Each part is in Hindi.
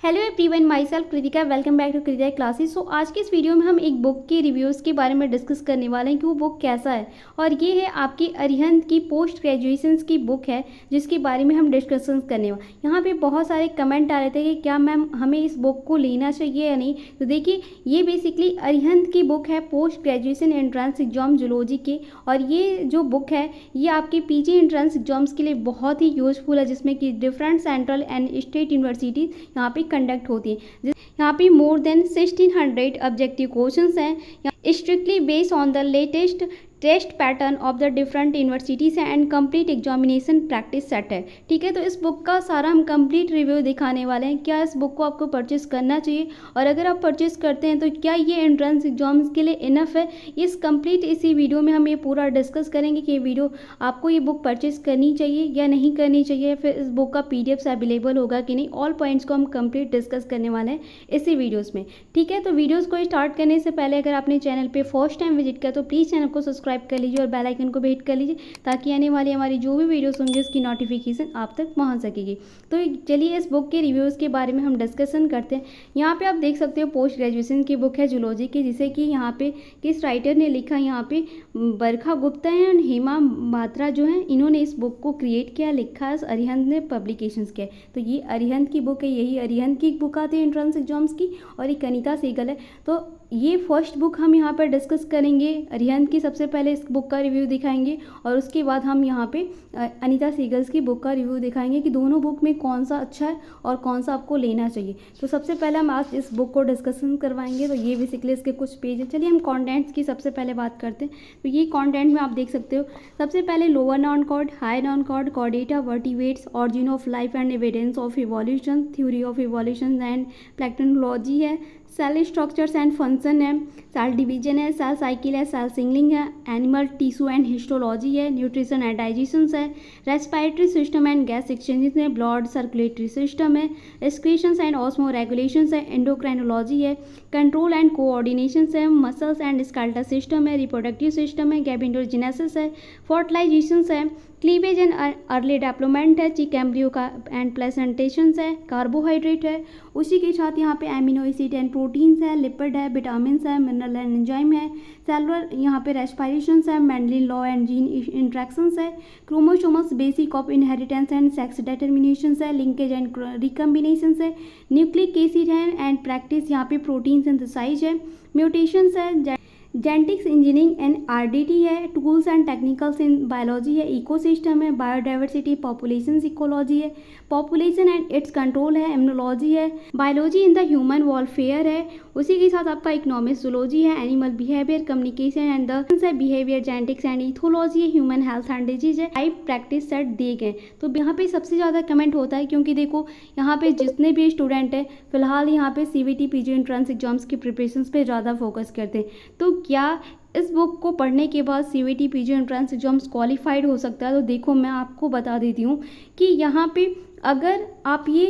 Hello everyone, myself Kritika. Welcome back to Kritika classes. So आज के इस वीडियो में हम एक बुक के रिव्यूज़ के बारे में डिस्कस करने वाले हैं कि वो बुक कैसा है। और ये है आपकी अरिहंत की पोस्ट ग्रेजुएशन की बुक है जिसके बारे में हम डिस्कशन करने वाले। यहाँ पे बहुत सारे कमेंट आ रहे थे कि क्या मैम हमें इस बुक को लेना चाहिए या नहीं। तो देखिए, ये बेसिकली अरिहंत की बुक है post graduation entrance exam zoology के। और ये जो बुक है ये आपके पीजी एंट्रेंस एग्जाम्स के लिए बहुत ही यूजफुल है, जिसमें कि different central and state universities यहाँ पे कंडक्ट होती है। यहाँ पे मोर देन 1600 ऑब्जेक्टिव क्वेश्चंस हैं, strictly based on the latest test pattern of the different universities है and complete examination practice set है। ठीक है, तो इस बुक का सारा हम कंप्लीट रिव्यू दिखाने वाले हैं। क्या इस बुक को आपको परचेस करना चाहिए, और अगर आप परचेस करते हैं तो क्या ये एंट्रेंस एग्जाम्स के लिए इनफ है। इस कंप्लीट इसी वीडियो में हम ये पूरा डिस्कस करेंगे कि आपको ये बुक परचेस करनी चाहिए या नहीं करनी चाहिए, फिर इस बुक का PDF अवेलेबल होगा कि नहीं। ऑल पॉइंट्स को हम कंप्लीट डिस्कस करने वाले हैं इसी वीडियोज़ में। ठीक है, तो वीडियोज़ को स्टार्ट करने से पहले अगर आपने चैनल पर फर्स्ट टाइम विजिट किया तो प्लीज़ चैनल को सब्सक्राइब कर लीजिए और बेल आइकन को भी हिट कर लीजिए, ताकि आने वाली हमारी जो भी वीडियोस होंगी उसकी नोटिफिकेशन आप तक पहुंच सकेगी। तो चलिए इस बुक के रिव्यूज़ के बारे में हम डिस्कशन करते हैं। यहाँ पे आप देख सकते हो पोस्ट ग्रेजुएशन की बुक है जूलॉजी की, जिसे कि यहाँ पे किस राइटर ने लिखा, यहाँ पे बरखा गुप्ता है और हेमा मात्रा जो है, इन्होंने इस बुक को क्रिएट किया, लिखा है अरिहंत ने पब्लिकेशंस के। तो ये अरिहंत की बुक है, यही अरिहंत की बुक आती है एंट्रेंस एग्जाम्स की, और ये अनीता सहगल है। तो ये फर्स्ट बुक हम यहाँ पर डिस्कस करेंगे अरिहंत की। सबसे पहले इस बुक का रिव्यू दिखाएंगे और उसके बाद हम यहाँ पे अनीता सहगल की बुक का रिव्यू दिखाएंगे कि दोनों बुक में कौन सा अच्छा है और कौन सा आपको लेना चाहिए। तो सबसे पहले हम आज इस बुक को डिस्कशन करवाएंगे। तो ये बेसिकली इसके कुछ पेज हैं। चलिए हम कॉन्टेंट्स की सबसे पहले बात करते हैं। तो ये कॉन्टेंट में आप देख सकते हो, सबसे पहले lower non chord, high non chord, chordata, vertebrates, origin of life and evidence of evolution, theory of evolution and प्लेक्टोलॉजी है, सेल स्ट्रक्चर्स एंड फंक्शन है, सेल डिवीजन है, सेल साइकिल है, सेल सिंगलिंग है, एनिमल टिश्यू एंड हिस्टोलॉजी है, न्यूट्रिशन एंड डाइजेशन है, respiratory system and gas exchanges है, ब्लड सर्कुलेटरी सिस्टम है, एक्सक्रीशंस एंड ऑस्मो रेगुलेशंस है, एंडोक्राइनोलॉजी है, कंट्रोल एंड कोऑर्डिनेशन है, मसल्स एंड स्केलेटल सिस्टम है, रिप्रोडक्टिव सिस्टम है, गैमेटोजेनेसिस है, फर्टिलाइजेशन है, क्लीवेज एंड अर्ली डेवलपमेंट है, चिक एम्ब्रियो का एंड प्लेसेंटेशन है, कार्बोहाइड्रेट है, उसी के साथ यहाँ पे एमिनो एसिड एंड प्रोटीन्स है, लिपिड है, विटामिन है, मिनरल एंड एंजाइम है, सेलुलर यहाँ पे रेस्पिरेशन है, मेंडलिन लॉ एंड जीन इंट्रैक्शंस है, chromosomes basic of inheritance and sex determination है, लिंकेज एंड रिकम्बिनेशन है, न्यूक्लिक एसिड है एंड प्रैक्टिस यहाँ पे प्रोटीन सिंथेसाइज है, म्यूटेशंस है, जेनेटिक्स इंजीनियरिंग एंड RDT है, tools and technicals in biology है, इकोसिस्टम है, बायोडाइवर्सिटी, पॉपुलेशन इकोलॉजी है, पॉपुलेशन एंड इट्स कंट्रोल है, इम्यूनोलॉजी है, biology in the human welfare है, उसी के साथ आपका इकोनॉमिक्स जूलॉजी है, animal behaviour, communication and the behaviour, genetics and ethology है, ह्यूमन हेल्थ एंड डिजीज है, 5 प्रैक्टिस सेट दिए गए। तो यहाँ पे सबसे ज़्यादा कमेंट होता है, क्योंकि देखो यहाँ पे जितने भी स्टूडेंट हैं फिलहाल यहाँ पे CVT PG एंट्रेंस एग्जाम्स की प्रिपरेशन पे ज़्यादा फोकस करते हैं। तो क्या इस बुक को पढ़ने के बाद CVT PG entrance exams qualified हो सकता है? तो देखो मैं आपको बता देती हूँ कि यहाँ पे अगर आप ये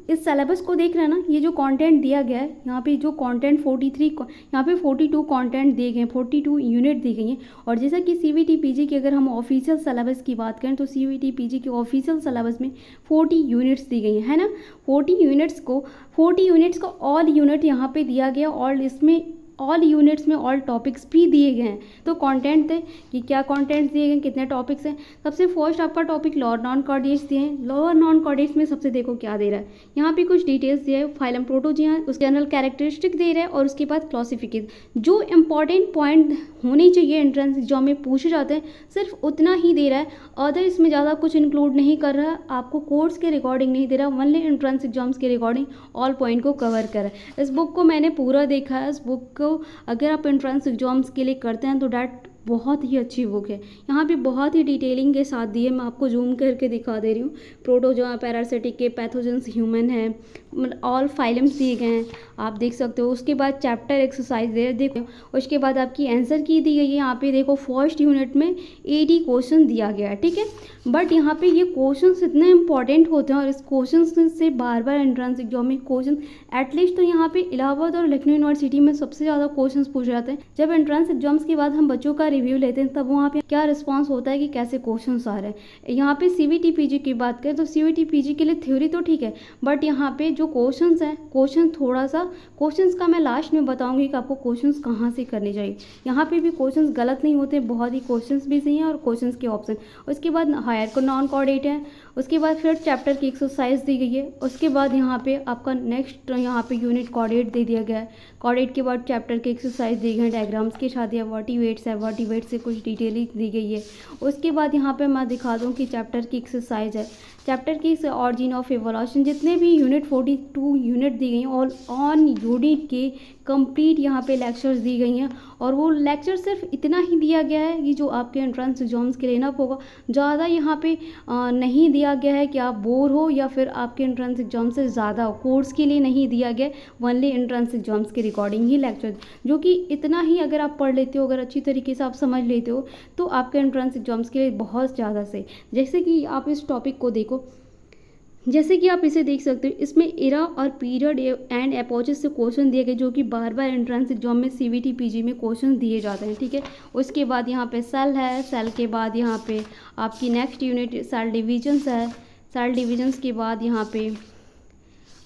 इस सिलेबस को देख रहे हैं ना, ये जो कंटेंट दिया गया है यहाँ पे, जो कंटेंट 43, यहाँ पे 42 कंटेंट दिए गए हैं, 42 यूनिट दी गई हैं। और जैसा कि CVT PG की अगर हम ऑफिशियल सिलेबस की बात करें तो CVT PG के ऑफिशियल सिलेबस में 40 यूनिट्स दी गई हैं, है ना। 40 यूनिट्स को ऑल यूनिट यहाँ पे दिया गया, और इसमें ऑल यूनिट्स में ऑल टॉपिक्स भी दिए गए हैं। तो कंटेंट थे कि क्या कंटेंट्स दिए गए, कितने टॉपिक्स हैं। सबसे फर्स्ट आपका टॉपिक लोअर नॉन कॉर्डेट्स दिए हैं। लोअर नॉन कॉर्डेट्स में सबसे देखो क्या दे रहा है, यहाँ पे कुछ डिटेल्स दिए है, फाइलम प्रोटोजिया, उसके जनरल कैरेक्टरिस्टिक दे रहा है, और उसके बाद क्लासिफिकेशन। जो इंपॉर्टेंट पॉइंट होने चाहिए एंट्रेंस एग्जाम में पूछे जाते हैं सिर्फ उतना ही दे रहा है, अदर इसमें ज़्यादा कुछ इंक्लूड नहीं कर रहा है, आपको कोर्स के रिकॉर्डिंग नहीं दे रहा, ओनली एंट्रेंस एग्जाम्स के रिकॉर्डिंग ऑल पॉइंट को कवर कर रहा है। इस बुक को मैंने पूरा देखा है। इस बुक को अगर आप एंट्रेंस एग्जाम्स के लिए करते हैं तो डैट बहुत ही अच्छी बुक है। यहाँ पे बहुत ही डिटेलिंग के साथ दी है, मैं आपको जूम करके दिखा दे रही हूँ। प्रोटोजोआ, पैरासिटिक के, पैथोजेंस, ह्यूमन है, ऑल फाइलम्स दिए गए हैं, आप देख सकते हो। उसके बाद चैप्टर एक्सरसाइज दे देखो, उसके बाद आपकी आंसर की दी गई है। यहाँ पे देखो फर्स्ट यूनिट में 80 क्वेश्चन दिया गया है, ठीक है। बट यहाँ पे ये क्वेश्चन इतने इंपॉर्टेंट होते हैं, और इस क्वेश्चन से बार बार एंट्रेंस एग्जाम में क्वेश्चन, एटलीस्ट तो यहाँ पे इलाहाबाद और लखनऊ यूनिवर्सिटी में सबसे ज़्यादा क्वेश्चन पूछे जाते हैं। जब एंट्रेंस एग्जाम्स के बाद हम बच्चों का रिव्यू लेते हैं तब वहाँ पे क्या रिस्पॉन्स होता है कि कैसे क्वेश्चन आ रहे हैं। यहाँ पे CVT PG की बात करें तो CVT PG के लिए थ्योरी तो ठीक है, बट यहाँ पे जो क्वेश्चंस हैं, क्वेश्चन थोड़ा सा, क्वेश्चंस का मैं लास्ट में बताऊंगी कि आपको क्वेश्चंस कहाँ से करने चाहिए। यहाँ पे भी क्वेश्चंस गलत नहीं होते, बहुत ही क्वेश्चंस भी सही हैं और क्वेश्चंस के ऑप्शन। उसके बाद हायर को नॉन कोऑर्डिनेट है, उसके बाद फिर चैप्टर की एक्सरसाइज दी गई है। उसके बाद यहाँ पे आपका नेक्स्ट यहाँ पे यूनिट कोऑर्डिनेट दे दिया गया है। कोऑर्डिनेट के बाद चैप्टर की एक्सरसाइज दी गई है, डायग्राम्स के साथ या वर्टिवेट्स है, वर्टिवेट से कुछ डिटेलिंग दी गई है। उसके बाद यहाँ पे मैं दिखा दूँ कि चैप्टर की एक्सरसाइज है, चैप्टर की ऑरिजिन ऑफ इवोल्यूशन, जितने भी यूनिट 42 यूनिट दी गई हैं ऑल ऑन यूनिट के कंप्लीट यहाँ पे लेक्चर्स दी गई हैं। और वो लेक्चर सिर्फ इतना ही दिया गया है कि जो आपके एंट्रेंस एग्जाम्स के लिए ना होगा, ज़्यादा यहाँ पे नहीं दिया गया है कि आप बोर हो या फिर आपके एंट्रेंस एग्जाम से ज़्यादा हो, कोर्स के लिए नहीं दिया गया, ओनली एंट्रेंस एग्जाम्स के रिकॉर्डिंग ही लेक्चर, जो कि इतना ही अगर आप पढ़ लेते हो, अगर अच्छी तरीके से आप समझ लेते हो तो आपके एंट्रेंस एग्जाम्स के लिए बहुत ज़्यादा सही। जैसे कि आप इस टॉपिक को देखो, जैसे कि आप इसे देख सकते हो, इसमें एरा और पीरियड एंड अप्रोचेस से क्वेश्चन दिए गए जो कि बार बार एंट्रेंस एग्जाम में CVT PG में क्वेश्चन दिए जाते हैं, ठीक है। उसके बाद यहाँ पे सेल है, सेल के बाद यहाँ पे आपकी नेक्स्ट यूनिट सेल डिविजन्स है, सेल डिविजन्स के बाद यहाँ पे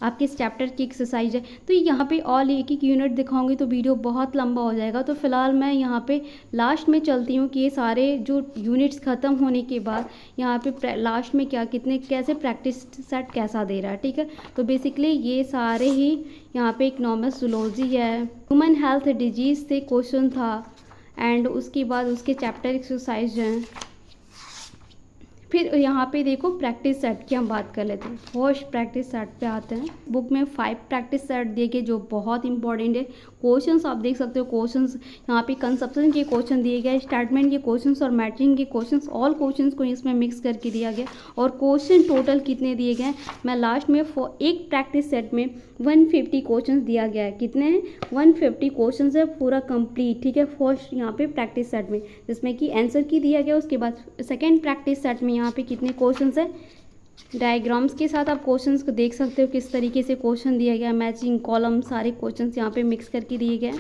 आपके इस चैप्टर की एक्सरसाइज है। तो यहाँ पे ऑल एक एक यूनिट दिखाऊंगी तो वीडियो बहुत लंबा हो जाएगा, तो फिलहाल मैं यहाँ पे लास्ट में चलती हूँ कि ये सारे जो यूनिट्स ख़त्म होने के बाद यहाँ पे लास्ट में क्या कितने कैसे प्रैक्टिस सेट कैसा दे रहा है, ठीक है। तो बेसिकली ये सारे ही यहाँ पे इकोनॉमिक्स, जूलॉजी है, ह्यूमन हेल्थ डिजीज़ से क्वेश्चन था, एंड उसके बाद उसके चैप्टर एक्सरसाइज हैं। फिर यहाँ पे देखो प्रैक्टिस सेट की हम बात कर लेते हैं। फर्स्ट प्रैक्टिस सेट पे आते हैं। बुक में 5 प्रैक्टिस सेट दिए गए जो बहुत इंपॉर्टेंट है। क्वेश्चंस आप देख सकते हो, क्वेश्चंस यहाँ पे कंसेप्शन के क्वेश्चन दिए गए, स्टेटमेंट के क्वेश्चंस और मैट्रिंग के क्वेश्चंस, ऑल क्वेश्चंस को इसमें मिक्स करके दिया गया। और क्वेश्चन टोटल कितने दिए गए, मैं लास्ट में एक प्रैक्टिस सेट में 150 क्वेश्चन दिया गया है। कितने हैं? 150 क्वेश्चन है पूरा कंप्लीट, ठीक है। फर्स्ट यहाँ पे प्रैक्टिस सेट में जिसमें कि आंसर की दिया गया। उसके बाद सेकेंड प्रैक्टिस सेट में यहाँ पे कितने क्वेश्चन है, डायग्राम्स के साथ आप क्वेश्चंस को देख सकते हो किस तरीके से क्वेश्चन दिया गया, मैचिंग कॉलम, सारे क्वेश्चंस यहाँ पे मिक्स करके दिए गए।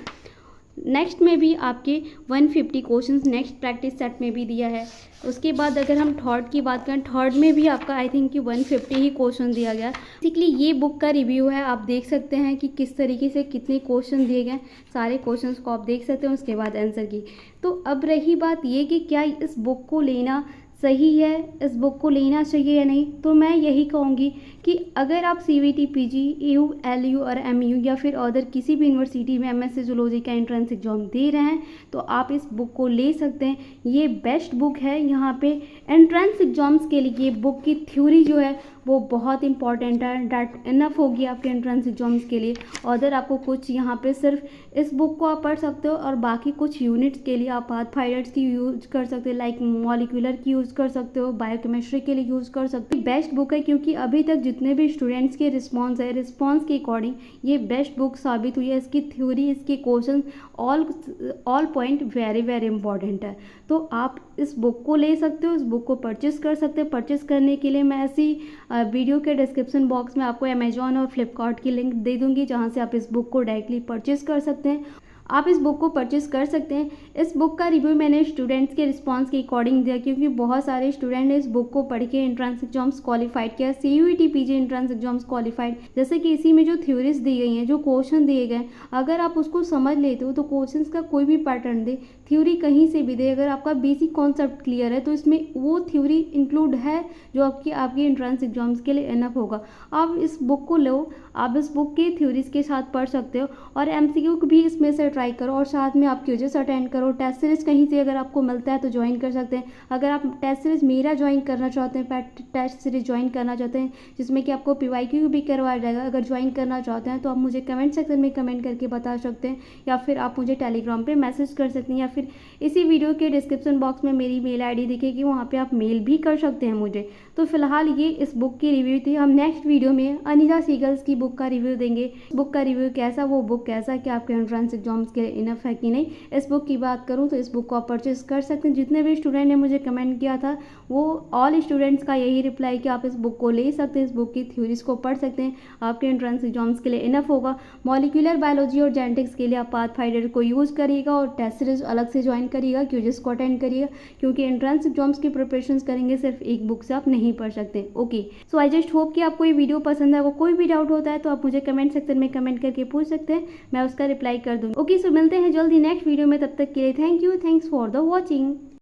नेक्स्ट में भी आपके 150 क्वेश्चंस नेक्स्ट प्रैक्टिस सेट में भी दिया है। उसके बाद अगर हम थर्ड की बात करें, थर्ड में भी आपका आई थिंक कि 150 ही क्वेश्चन दिया गया। बेसिकली ये बुक का रिव्यू है, आप देख सकते हैं कि किस तरीके से कितने क्वेश्चन दिए गए, सारे क्वेश्चंस को आप देख सकते हैं। उसके बाद आंसर की। तो अब रही बात ये कि क्या इस बुक को लेना सही है, इस बुक को लेना चाहिए या नहीं, तो मैं यही कहूँगी कि अगर आप CVT PG, EU, LU और MU या फिर अदर किसी भी यूनिवर्सिटी में MSc जूलॉजी का एंट्रेंस एग्जाम दे रहे हैं तो आप इस बुक को ले सकते हैं। ये बेस्ट बुक है। यहाँ पे एंट्रेंस एग्जाम्स के लिए बुक की थ्योरी जो है वो बहुत इंपॉर्टेंट है, डैट इनफ होगी आपके एंट्रेंस एग्जाम्स के लिए। अदर आपको कुछ यहाँ पे सिर्फ इस बुक को आप पढ़ सकते हो और बाकी कुछ यूनिट्स के लिए आप पाथफाइंडर्स की यूज कर सकते हो, लाइक मॉलिक्यूलर की यूज़ कर सकते हो, बायोकेमिस्ट्री के लिए यूज़ कर सकते हो। बेस्ट बुक है क्योंकि अभी तक जितने भी स्टूडेंट्स के रिस्पॉन्स है, रिस्पॉन्स के अकॉर्डिंग ये बेस्ट बुक साबित हुई है। इसकी थ्योरी, इसके question, all point very very important है। तो आप इस बुक को ले सकते हो, इस बुक को परचेस कर सकते हो। परचेस करने के लिए मैं ऐसी वीडियो के डिस्क्रिप्शन बॉक्स में आपको अमेजॉन और फ्लिपकार्ट की लिंक दे दूंगी जहां से आप इस बुक को डायरेक्टली परचेस कर सकते हैं। आप इस बुक को परचेस कर सकते हैं। इस बुक का रिव्यू मैंने स्टूडेंट्स के रिस्पांस के अकॉर्डिंग दिया क्योंकि बहुत सारे स्टूडेंट ने इस बुक को पढ़ के एंट्रेंस एग्जाम्स क्वालिफाइड किया, CUET PG entrance exams qualified. जैसे कि इसी में जो थ्योरीज दी गई हैं, जो क्वेश्चन दिए गए, अगर आप उसको समझ लेते हो तो क्वेश्चन का कोई भी पैटर्न दे, थ्योरी कहीं से भी दे, अगर आपका बेसिक कॉन्सेप्ट क्लियर है तो इसमें वो थ्योरी इंक्लूड है जो आपकी एंट्रेंस एग्जाम्स के लिए इनफ होगा। आप इस बुक को लो, आप इस बुक के थ्योरीज के साथ पढ़ सकते हो और MCQ भी इसमें से ट्राई करो और साथ में आप क्विज़ेस अटेंड करो। टेस्ट सीरीज कहीं से अगर आपको मिलता है तो ज्वाइन कर सकते हैं। अगर आप टेस्ट सीरीज मेरा ज्वाइन करना चाहते हैं, टेस्ट सीरीज ज्वाइन करना चाहते हैं जिसमें कि आपको PYQ भी करवाया जाएगा, अगर ज्वाइन करना चाहते हैं तो आप मुझे कमेंट सेक्शन में कमेंट करके बता सकते हैं या फिर आप मुझे टेलीग्राम पर मैसेज कर सकते हैं या फिर इसी वीडियो के डिस्क्रिप्शन बॉक्स में मेरी मेल ID दिखेगी, वहाँ पर आप मेल भी कर सकते हैं मुझे। तो फिलहाल ये इस बुक की रिव्यू थी। हम नेक्स्ट वीडियो में अनिता सीगल्स की बुक का रिव्यू देंगे। बुक का रिव्यू कैसा, वो बुक कैसा कि आपके एंट्रेंस एग्जाम एग्जाम्स के लिए इनफ है कि नहीं। इस बुक की बात करूँ तो इस बुक को आप परचेज कर सकते हैं। जितने भी स्टूडेंट ने मुझे कमेंट किया था वो ऑल स्टूडेंट्स का यही रिप्लाई कि आप इस बुक को ले सकते हैं, इस बुक की थ्योरीज को पढ़ सकते हैं, आपके एंट्रेंस एग्जाम्स के लिए इनफ होगा। मॉलिक्यूलर बायोलॉजी और जेनेटिक्स के लिए आप पाथफाइंडर को यूज़ करिएगा और टेस्ट सीरीज अलग से ज्वाइन करिएगा, क्यूजिस को अटेंड करिएगा, क्योंकि एंट्रेंस एग्जाम्स की प्रिपरेशन करेंगे सिर्फ एक बुक से आप नहीं पढ़ सकते। Okay, so I just hope कि आपको ये वीडियो पसंद आएगा। कोई भी डाउट होता है तो आप मुझे कमेंट सेक्शन में कमेंट करके पूछ सकते हैं, मैं उसका रिप्लाई कर दूँगी। ओके, सो मिलते हैं जल्दी नेक्स्ट वीडियो में, तब तक के लिए thank you, thanks for the watching.